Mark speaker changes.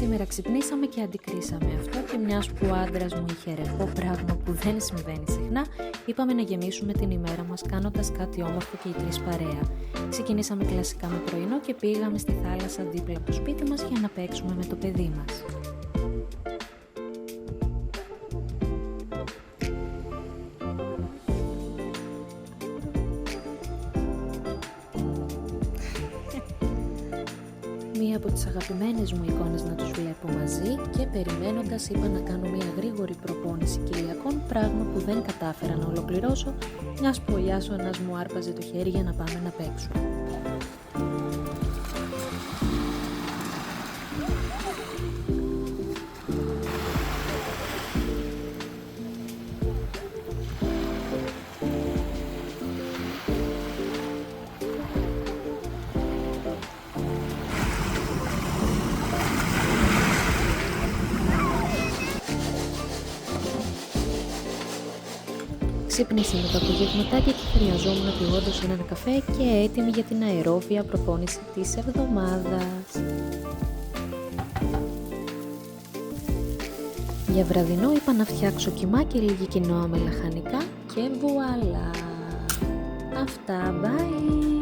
Speaker 1: Σήμερα ξυπνήσαμε και αντικρίσαμε αυτό και μιας που ο άντρας μου είχε ρεπό, πράγμα που δεν συμβαίνει συχνά, είπαμε να γεμίσουμε την ημέρα μας κάνοντας κάτι όμορφο και οι τρεις παρέα. Ξεκινήσαμε κλασικά με πρωινό και πήγαμε στη θάλασσα δίπλα από το σπίτι μας για να παίξουμε με το παιδί μας. Μία από τις αγαπημένες μου εικόνες να τους βλέπω μαζί και περιμένοντας είπα να κάνω μία γρήγορη προπόνηση κοιλιακών, πράγμα που δεν κατάφερα να ολοκληρώσω, μιας που ο Ιάσονας μου άρπαζε το χέρι για να πάμε να παίξουμε. Ξύπνησε με το απογευματάκι και χρειαζόμουν πηγόντως έναν καφέ και έτοιμη για την αερόβια προπόνηση της εβδομάδας. Για βραδινό είπα να φτιάξω κιμά και λίγη κοινόα με λαχανικά και βουαλά. Αυτά, bye!